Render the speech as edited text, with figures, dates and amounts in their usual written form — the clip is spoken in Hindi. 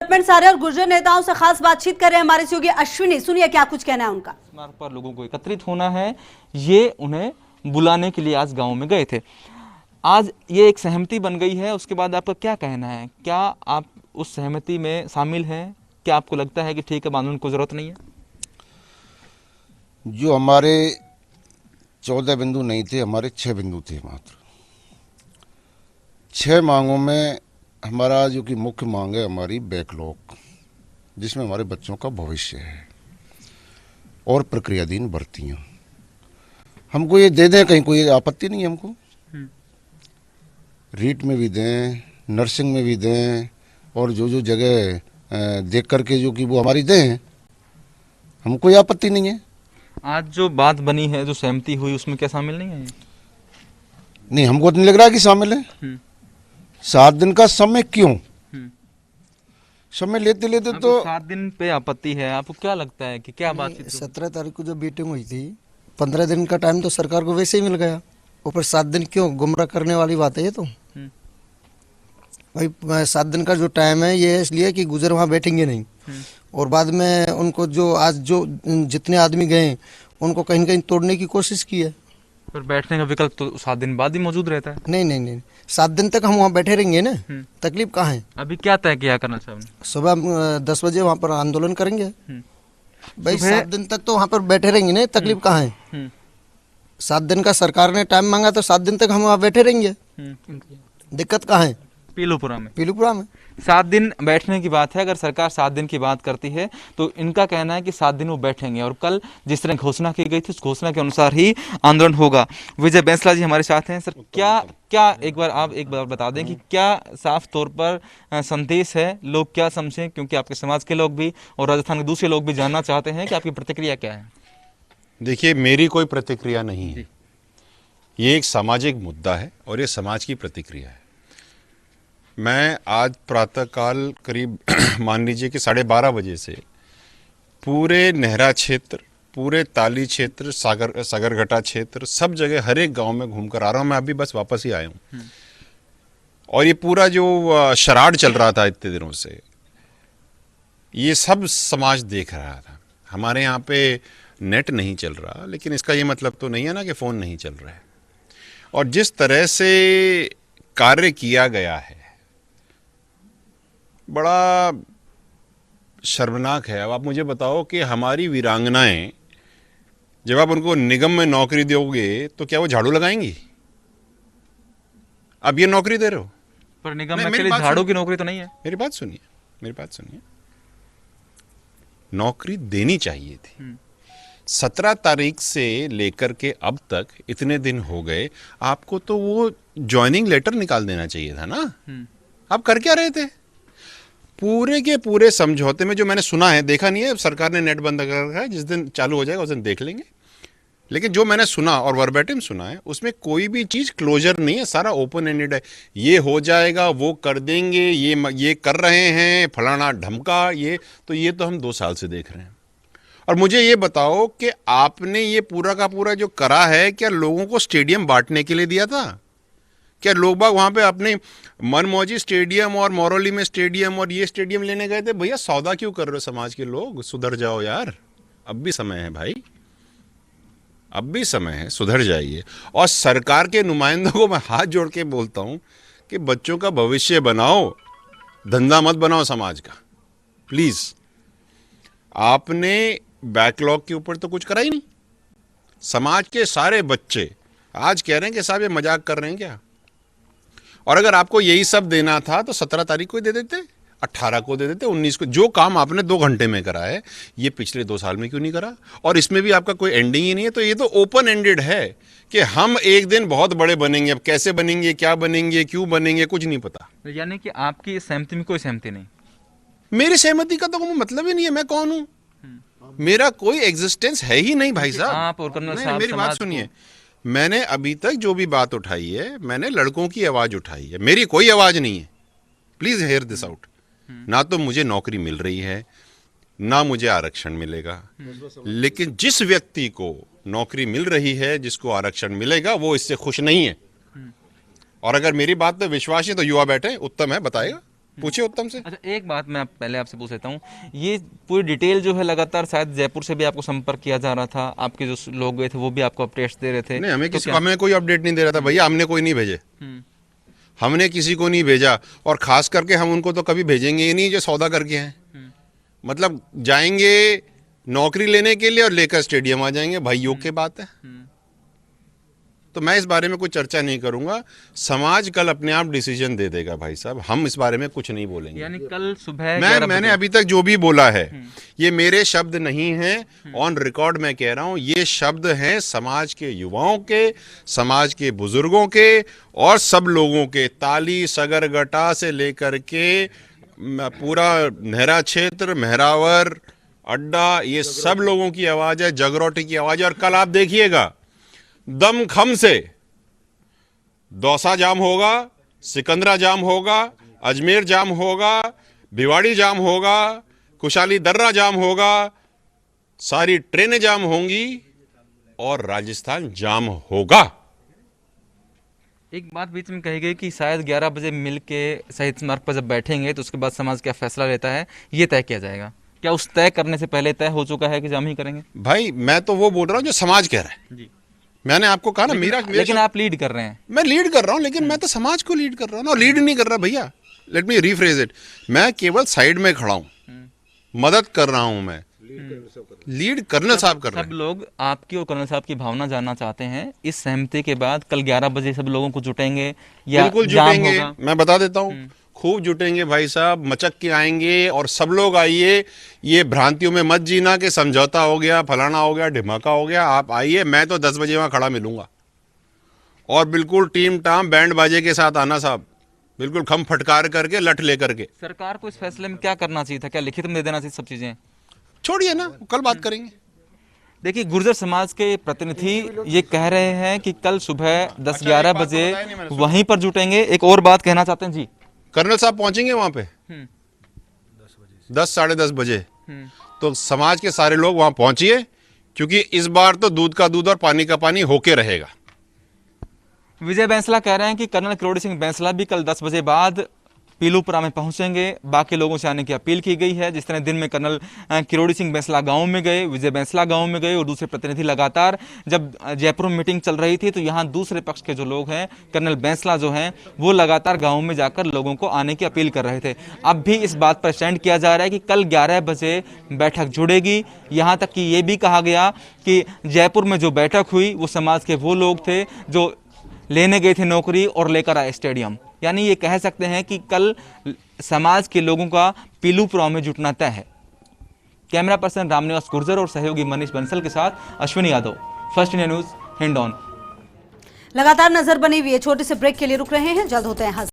सारे और गुर्जर नेताओं से खास बातचीत कर रहे हैं हमारे सहयोगी अश्विनी। सुनिए क्या कुछ कहना है उनका। मार्ग पर लोगों को एकत्रित होना है, ये उन्हें बुलाने के लिए आज गांव में गए थे। आज ये एक सहमति बन गई है, उसके बाद आपका क्या कहना है? क्या आप उस सहमति में शामिल हैं? क्या आपको लगता है कि ठीक है, आंदोलन को जरूरत नहीं है? जो हमारे 14 बिंदु नहीं थे, हमारे 6 बिंदु थे मात्र। 6 मांगों में हमारा जो कि मुख्य मांग है हमारी बैकलॉग, जिसमें हमारे बच्चों का भविष्य है, और प्रक्रियाधीन भर्तियाँ हमको ये दे दें, कहीं कोई आपत्ति नहीं है हमको। रीट में भी दें, नर्सिंग में भी दें, और जो जो जगह देख करके जो कि वो हमारी दें, हमको कोई आपत्ति नहीं है। आज जो बात बनी है, जो सहमति हुई, उसमें क्या शामिल नहीं है? नहीं, हमको तो नहीं लग रहा कि शामिल है। 7 दिन का समय क्यों? समय लेते लेते तो 7 दिन पे आपत्ति है। आपको क्या लगता है कि क्या बातचीत? 17 तारीख को जो मीटिंग हुई थी, 15 दिन का टाइम तो सरकार को वैसे ही मिल गया, ऊपर 7 दिन क्यों? गुमराह करने वाली बात है ये तो। भाई 7 दिन का जो टाइम है ये इसलिए कि गुजर वहाँ बैठेंगे नहीं, और बाद में उनको जो आज जो जितने आदमी गए उनको कहीं न कहीं तोड़ने की कोशिश की है। पर बैठने का विकल्प तो 7 दिन बाद ही मौजूद रहता है। नहीं नहीं नहीं, 7 दिन तक हम वहाँ बैठे रहेंगे ना, तकलीफ कहाँ है? अभी क्या तय किया करना चाहिए? सुबह 10 बजे वहाँ पर आंदोलन करेंगे। भाई सुबह 7 दिन तक तो वहाँ पर बैठे रहेंगे ना, तकलीफ कहाँ है? 7 दिन का सरकार ने टाइम मांगा तो 7 दिन तक हम वहाँ बैठे रहेंगे, दिक्कत कहाँ है? पीलूपुरा में। पीलूपुरा में 7 दिन बैठने की बात है। अगर सरकार 7 दिन की बात करती है तो इनका कहना है कि 7 दिन वो बैठेंगे, और कल जिस तरह घोषणा की गई थी उस घोषणा के अनुसार ही आंदोलन होगा। विजय बैंसला जी हमारे साथ हैं। सर, क्या एक बार बता दें कि क्या साफ तौर पर संदेश है, लोग क्या समझें, क्योंकि आपके समाज के लोग भी और राजस्थान के दूसरे लोग भी जानना चाहते हैं कि आपकी प्रतिक्रिया क्या है? देखिए, मेरी कोई प्रतिक्रिया नहीं है। ये एक सामाजिक मुद्दा है और ये समाज की प्रतिक्रिया है। मैं आज प्रातःकाल करीब मान लीजिए कि 12:30 बजे से पूरे नेहरा क्षेत्र, पूरे ताली क्षेत्र, सागरघाटा क्षेत्र, सब जगह हर एक गांव में घूम कर आ रहा हूँ। मैं अभी बस वापस ही आया हूँ। और ये पूरा जो शराड चल रहा था इतने दिनों से, ये सब समाज देख रहा था। हमारे यहाँ पे नेट नहीं चल रहा, लेकिन इसका ये मतलब तो नहीं है ना कि फ़ोन नहीं चल रहा है। और जिस तरह से कार्य किया गया है, बड़ा शर्मनाक है। अब आप मुझे बताओ कि हमारी वीरांगनाएं, जब आप उनको निगम में नौकरी दोगे तो क्या वो झाड़ू लगाएंगी? अब ये नौकरी दे रहे हो, पर निगम में अकेले झाड़ू की नौकरी तो नहीं है। मेरी बात सुनिए। नौकरी देनी चाहिए थी। 17 तारीख से लेकर के अब तक इतने दिन हो गए, आपको तो वो ज्वाइनिंग लेटर निकाल देना चाहिए था ना। आप कर क्या रहे थे? पूरे के पूरे समझौते में जो मैंने सुना है, देखा नहीं है, सरकार ने नेट बंद कर रखा है, जिस दिन चालू हो जाएगा उस दिन देख लेंगे, लेकिन जो मैंने सुना और वर्बेटिम सुना है, उसमें कोई भी चीज़ क्लोजर नहीं है, सारा ओपन एंडेड है। ये हो जाएगा, वो कर देंगे, ये कर रहे हैं, फलाना ढमका, ये तो हम 2 साल से देख रहे हैं। और मुझे ये बताओ कि आपने ये पूरा का पूरा जो करा है, क्या लोगों को स्टेडियम बांटने के लिए दिया था? क्या लोग बाग वहाँ पे अपने मनमौजी स्टेडियम और मोरौली में स्टेडियम और ये स्टेडियम लेने गए थे? भैया सौदा क्यों कर रहे हो? समाज के लोग सुधर जाओ यार, अब भी समय है भाई, अब भी समय है, सुधर जाइए। और सरकार के नुमाइंदों को मैं हाथ जोड़ के बोलता हूँ कि बच्चों का भविष्य बनाओ, धंधा मत बनाओ समाज का, प्लीज़। आपने बैकलॉग के ऊपर तो कुछ करा ही नहीं। समाज के सारे बच्चे आज कह रहे हैं कि साहब ये मजाक कर रहे हैं क्या? और अगर आपको यही सब देना था तो 17 तारीख को ही दे देते, 18 को दे देते, 19 को। जो काम आपने 2 घंटे में करा है, ये पिछले 2 साल में क्यों नहीं करा? और इसमें भी आपका कोई एंडिंग ही नहीं है। तो ये तो ओपन एंडेड है कि हम एक दिन बहुत बड़े बनेंगे। अब कैसे बनेंगे, क्या बनेंगे, क्यों बनेंगे, कुछ नहीं पता। यानी कि आपकी सहमति में कोई सहमति नहीं? मेरी सहमति का तो कोई मतलब ही नहीं है। मैं कौन हूँ? मेरा कोई एग्जिस्टेंस है ही नहीं भाई साहब। आप और कर्नल साहब, मेरी बात सुनिए। मैंने अभी तक जो भी बात उठाई है, मैंने लड़कों की आवाज उठाई है, मेरी कोई आवाज नहीं है। Please hear this out. ना तो मुझे नौकरी मिल रही है, ना मुझे आरक्षण मिलेगा, लेकिन जिस व्यक्ति को नौकरी मिल रही है, जिसको आरक्षण मिलेगा, वो इससे खुश नहीं है। और अगर मेरी बात पे विश्वास है तो युवा बैठे, उत्तम है, बताएगा। पूछिए उत्तम से। अच्छा, एक बात मैं पहले आपसे पूछ लेता हूँ, ये पूरी डिटेल जो है लगातार शायद जयपुर से भी आपको संपर्क किया जा रहा था, आपके जो लोग गए थे वो भी आपको अपडेट्स दे रहे थे? नहीं, हमें तो हमें कोई अपडेट नहीं दे रहा था भैया, हमने कोई नहीं भेजे, हमने किसी को नहीं भेजा, और खास करके हम उनको तो कभी भेजेंगे ही नहीं जो सौदा करके हैं। मतलब जाएंगे नौकरी लेने के लिए और लेकर स्टेडियम आ जाएंगे, भाई योग की बात है। तो मैं इस बारे में कोई चर्चा नहीं करूंगा, समाज कल अपने आप डिसीजन दे देगा भाई साहब, हम इस बारे में कुछ नहीं बोलेंगे। यानी कल सुबह मैंने अभी तक जो भी बोला है ये मेरे शब्द नहीं हैं, ऑन रिकॉर्ड मैं कह रहा हूं, ये शब्द हैं समाज के युवाओं के, समाज के बुजुर्गों के और सब लोगों के, ताली सगरगटा से लेकर के पूरा नेहरा क्षेत्र, मेहरावर अड्डा, ये सब लोगों की आवाज है, जगरोटी की आवाज है। और कल आप देखिएगा दमखम से दौसा जाम होगा, सिकंदरा जाम होगा, अजमेर जाम होगा, भिवाड़ी जाम होगा, कुशाली दर्रा जाम होगा, सारी ट्रेनें जाम होंगी और राजस्थान जाम होगा। एक बात बीच में कही गई कि शायद 11 बजे मिल के शहीद स्मारक पर जब बैठेंगे तो उसके बाद समाज क्या फैसला लेता है ये तय किया जाएगा। क्या उस तय करने से पहले तय हो चुका है कि हम ही करेंगे? भाई मैं तो वो बोल रहा हूं जो समाज कह रहा है जी। मैंने आपको कहा ना, लेकिन आप लीड कर रहे हैं। मैं लीड कर रहा हूं, लेकिन मैं तो समाज को लीड कर रहा हूं ना, लीड नहीं कर रहा भैया। लेट मी रीफ्रेज इट, मैं केवल साइड में खड़ा हूं, मदद कर रहा हूं, मैं लीड कर्नल साहब कर रहे सब हैं। लोग आपकी और कर्नल साहब की भावना जानना चाहते हैं। इस सहमति के बाद कल 11 बजे सब लोगों को जुटेंगे या बिल्कुल जाम जुटेंगे, होगा? मैं बता देता हूं, खूब जुटेंगे भाई साहब, मचक के आएंगे। और सब लोग आइए, ये भ्रांतियों में मत जीना कि समझौता हो गया, फलाना हो गया, ढिमाका हो गया। आप आइए, मैं तो 10 बजे वहां खड़ा मिलूंगा, और बिल्कुल टीम टाम बैंड बाजे के साथ आना साहब, बिल्कुल खम फटकार करके, लठ लेकर के। सरकार को इस फैसले में क्या करना चाहिए था? क्या लिखित में दे देना चाहिए सब चीजें? छोड़िए ना, कल बात करेंगे। देखिए, गुर्जर समाज के प्रतिनिधि ये कह रहे हैं कि कल सुबह 10-11 बजे वहीं पर जुटेंगे। एक और बात कहना चाहते हैं जी। कर्नल साहब पहुंचेंगे वहां पे 10 साढ़े 10 बजे, तो समाज के सारे लोग वहां पहुंचिए, क्योंकि इस बार तो दूध का दूध और पानी का पानी होके रहेगा। विजय बैंसला कह रहे हैं कि कर्नल किरोड़ी सिंह बैंसला भी कल 10 बजे बाद पीलूपुरा में पहुंचेंगे। बाकी लोगों से आने की अपील की गई है। जिस तरह दिन में कर्नल किरोड़ी सिंह बैंसला गांव में गए, विजय बैंसला गांव में गए, और दूसरे प्रतिनिधि लगातार जब जयपुर में मीटिंग चल रही थी तो यहां दूसरे पक्ष के जो लोग हैं, कर्नल बैंसला जो हैं, वो लगातार गाँव में जाकर लोगों को आने की अपील कर रहे थे। अब भी इस बात पर स्टैंड किया जा रहा है कि कल 11 बजे बैठक जुड़ेगी। यहाँ तक कि ये भी कहा गया कि जयपुर में जो बैठक हुई वो समाज के वो लोग थे जो लेने गए थे नौकरी और लेकर आए स्टेडियम। यानी ये कह सकते हैं कि कल समाज के लोगों का पीलूपुरा में जुटना तय है। कैमरा पर्सन रामनिवास गुर्जर और सहयोगी मनीष बंसल के साथ Ashwini Yadav, first India news, Hindaun. लगातार नजर बनी हुई है। छोटे से ब्रेक के लिए रुक रहे हैं, जल्द होते हैं हाजिर।